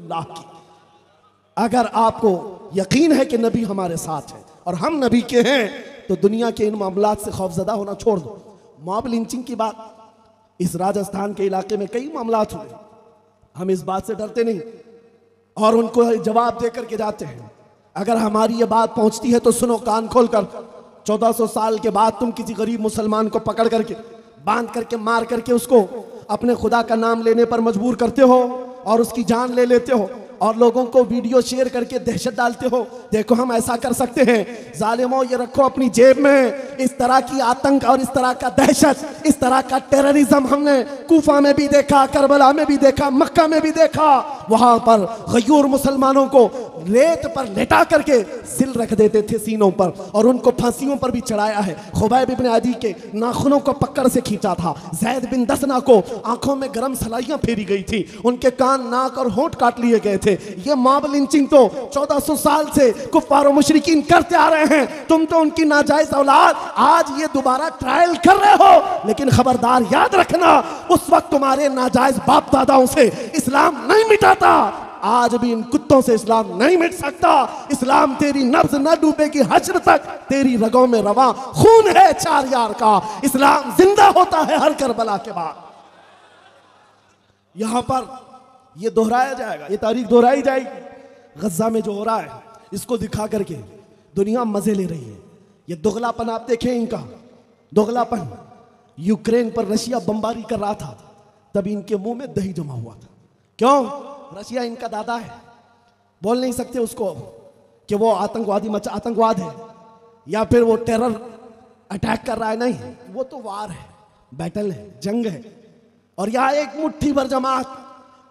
रसूलुल्लाह की। अगर आपको यकीन है कि नबी हमारे साथ है और हम नबी के हैं तो दुनिया के इन मामलात से खौफजदा होना छोड़ दो। मॉब लिंचिंग की बात, इस राजस्थान के इलाके में कई मामलात हुए, हम इस बात से डरते नहीं और उनको जवाब दे करके जाते हैं। अगर हमारी ये बात पहुंचती है तो सुनो कान खोल कर, 1400 साल के बाद तुम किसी गरीब मुसलमान को पकड़ करके बांध करके मार करके उसको अपने खुदा का नाम लेने पर मजबूर करते हो और उसकी जान ले लेते हो और लोगों को वीडियो शेयर करके दहशत डालते हो। देखो हम ऐसा कर सकते हैं। जालिमों, ये रखो अपनी जेब में, इस तरह की आतंक और इस तरह का दहशत, इस तरह का टेररिज्म हमने कूफा में भी देखा, करबला में भी देखा, मक्का में भी देखा। वहां पर गयूर मुसलमानों को रेत पर लेटा करके सिल रख देते थे सीनों पर और उनको फांसियों पर भी चढ़ाया है। खुबैब इब्न अदी के नाखूनों को पकड़ से खींचा था। ज़ैद बिन दसना को आंखों में गरम सलाइयां फेरी गई थी, उनके कान, नाक और होंठ काट लिए गए थे। ये मॉब लिंचिंग तो 1400 साल से कुफ्फार और मुशरिकीन करते आ रहे हैं। तुम तो उनकी नाजायज औलाद, आज ये दोबारा ट्रायल कर रहे हो। लेकिन खबरदार याद रखना, उस वक्त तुम्हारे नाजायज बाप दादाओं से इस्लाम नहीं मिटाता, आज भी इन कुत्तों से इस्लाम नहीं मिट सकता। इस्लाम तेरी नब्ज न डूबेगी हश्र तक, तेरी रगों में रवा खून है 4 यार का। इस्लाम जिंदा होता है हर करबला के बाद। यहां पर ये दोहराया जाएगा, ये तारीख दोहराई जाएगी। गज्जा में जो हो रहा है इसको दिखा करके दुनिया मजे ले रही है। ये दोगलापन आप देखें, इनका दोगलापन। यूक्रेन पर रशिया बमबारी कर रहा था, तभी इनके मुंह में दही जमा हुआ था। क्यों? रशिया इनका दादा है, बोल नहीं सकते उसको कि वो आतंकवाद है या फिर वो टेरर अटैक कर रहा है। नहीं, वो तो वार है, बैटल है, जंग है। और यहां एक मुट्ठी भर जमात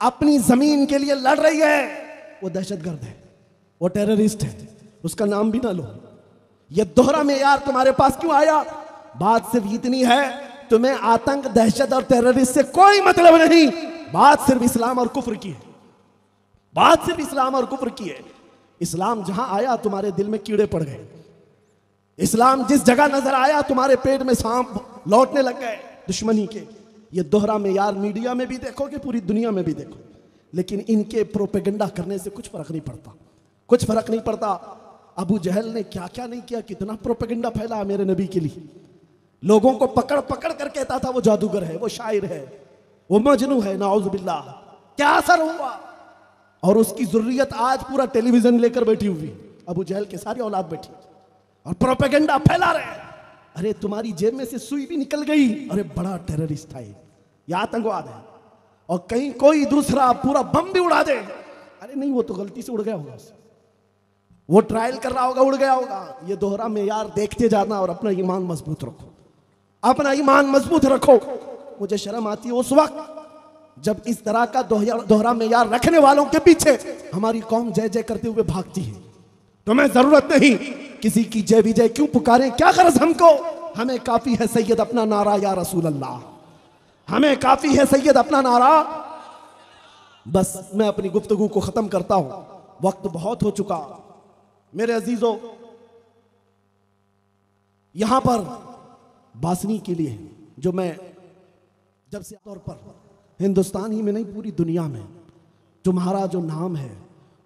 अपनी जमीन के लिए लड़ रही है। वो दहशतगर्द है, वो टेररिस्ट है, उसका नाम भी ना लो। ये दोहरा मेयार तुम्हारे पास क्यों आया? बात सिर्फ इतनी है, तुम्हें आतंक, दहशत और टेररिस्ट से कोई मतलब नहीं। बात सिर्फ इस्लाम और कुफ्र की है, बात सिर्फ इस्लाम और कुफ्र की है। इस्लाम जहां आया तुम्हारे दिल में कीड़े पड़ गए। इस्लाम जिस जगह नजर आया तुम्हारे पेट में सांप लौटने लग गए दुश्मनी के। ये दोहरा मेयार मीडिया में भी देखोगे, पूरी दुनिया में भी देखो, लेकिन इनके प्रोपेगेंडा करने से कुछ फर्क नहीं पड़ता, कुछ फर्क नहीं पड़ता। अबू जहल ने क्या क्या नहीं किया, कितना प्रोपेगेंडा फैला मेरे नबी के लिए। लोगों को पकड़ पकड़ कर कहता था वो जादूगर है, वो शायर है, वो मजनू है, नाउज़ बिल्लाह। क्या असर हुआ? और उसकी जुर्रियत आज पूरा टेलीविजन लेकर बैठी हुई, अबू जहल के सारी औलाद बैठी और प्रोपेगेंडा फैला रहे हैं। अरे तुम्हारी जेब में से सुई भी निकल गई, अरे बड़ा टेररिस्ट था ये आतंकवाद है। और कहीं कोई दूसरा पूरा बम भी उड़ा दे, अरे नहीं वो तो गलती से उड़ गया होगा, वो ट्रायल कर रहा होगा, उड़ गया होगा। ये दोहरा मेयार देखते जाना और अपना ईमान मजबूत रखो, अपना ईमान मजबूत रखो। मुझे शर्म आती है उस वक्त जब इस तरह का दोहरा मेयार रखने वालों के पीछे हमारी कौम जय जय करते हुए भागती है। तुम्हें जरूरत नहीं किसी की जय विजय, क्यों पुकारें, क्या गरज हमको? हमें काफी है सैयद अपना नारा या रसूल अल्लाह, हमें काफी है सैयद अपना नारा। बस मैं अपनी गुफ्तगू को खत्म करता हूं, वक्त बहुत हो चुका। मेरे अजीजों, यहां पर बासनी के लिए जो मैं जब से तौर पर हिंदुस्तान ही में नहीं पूरी दुनिया में तुम्हारा जो नाम है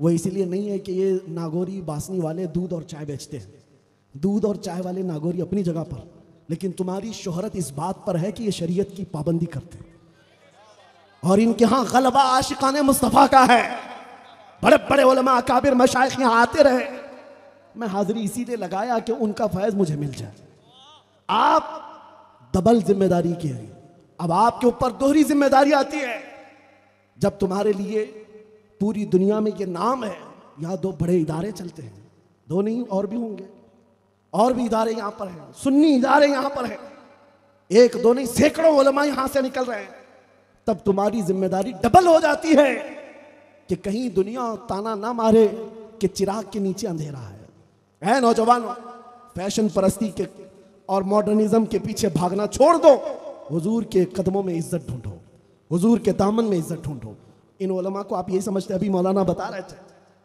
वो इसलिए नहीं है कि ये नागौरी बासनी वाले दूध और चाय बेचते हैं, दूध और चाय वाले नागौरी अपनी जगह पर, लेकिन तुम्हारी शोहरत इस बात पर है कि ये शरीयत की पाबंदी करते हैं और इनके यहाँ गलबा आशिकाने मुस्तफ़ा का है। बड़े बड़े उलमा अकाबिर मशाइख यहाँ आते रहे, मैं हाजिरी इसीलिए लगाया कि उनका फैज़ मुझे मिल जाए। आप डबल जिम्मेदारी की है, अब आपके ऊपर दोहरी जिम्मेदारी आती है। जब तुम्हारे लिए पूरी दुनिया में ये नाम है, यहाँ 2 बड़े इदारे चलते हैं, 2 नहीं और भी होंगे, और भी इदारे यहाँ पर हैं, सुन्नी इदारे यहाँ पर हैं, 1-2 नहीं सैकड़ों उलमा यहाँ से निकल रहे हैं। तब तुम्हारी जिम्मेदारी डबल हो जाती है कि कहीं दुनिया ताना ना मारे कि चिराग के नीचे अंधेरा है। नौजवानों, फैशन परस्ती के और मॉडर्निज्म के पीछे भागना छोड़ दो, हुजूर के कदमों में इज्जत ढूंढो, हुजूर के दामन में इज्जत ढूंढो। इन उलमा को आप यही समझते, अभी मौलाना बता रहे थे,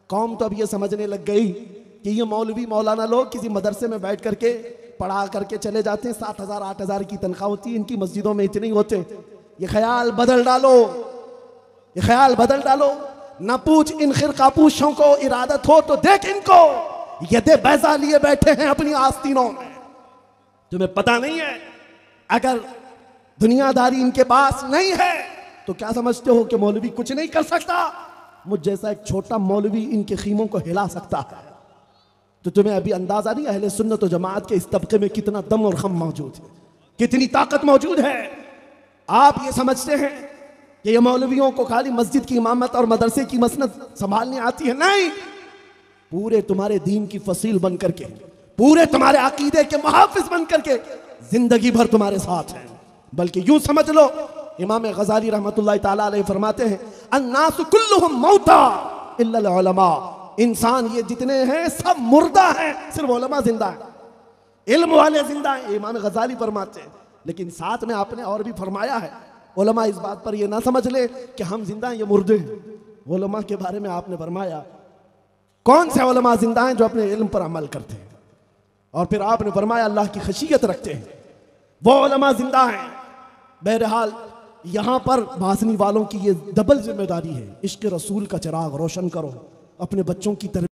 कौम तो अब ये समझने लग गई कि ये मौलवी मौलाना लोग किसी मदरसे में बैठ करके पढ़ा करके चले जाते हैं, 7,000-8,000 की तनख्वाह होती है, इनकी मस्जिदों में इतने ही होते। ये ख्याल बदल डालो, ये ख्याल बदल डालो। न पूछ इन खिरकापूशों को इरादत हो तो देख इनको, यदे बैजा लिए बैठे हैं अपनी आस्तीनों में। तुम्हें पता नहीं है, अगर दुनियादारी इनके पास नहीं है तो क्या समझते हो कि मौलवी कुछ नहीं कर सकता? मुझ जैसा एक छोटा मौलवी इनके खीमों को हिला सकता है। तो तुम्हें अभी अंदाजा नहीं अहले सुन्नत व जमात के इस तबके में कितना दम और खम मौजूद है, कितनी ताकत मौजूद है। आप ये समझते हैं कि ये मौलवियों को खाली मस्जिद की इमामत और मदरसे की मसनद संभालनी आती है? नहीं, पूरे तुम्हारे दीन की फसील बन करके, पूरे तुम्हारे अकीदे के मुहाफिज बन करके जिंदगी भर तुम्हारे साथ हैं। बल्कि यूं समझ लो, इमाम गजाली रहमतुल्लाह ताला अलैह फरमाते हैं, अन्नासु कुल्लुहुम मौता इल्लल उलमा। इंसान ये जितने हैं सब मुर्दा हैं, सिर्फ उलमा जिंदा है, इल्म वाले जिंदा हैं, इमाम गजाली फरमाते हैं। लेकिन साथ में आपने और भी फरमाया है, उलमा इस बात पर ये ना समझ ले कि हम जिंदा हैं ये मुर्दे हैं। उलमा के बारे में आपने फरमाया कौन से उलमा जिंदा हैं? जो अपने इल्म पर अमल करते हैं। और फिर आपने फरमाया अल्लाह की खशियत रखते हैं, वो उलमा जिंदा हैं। बहरहाल यहाँ पर भाषणी वालों की ये डबल जिम्मेदारी है, इश्क रसूल का चिराग रोशन करो, अपने बच्चों की तरह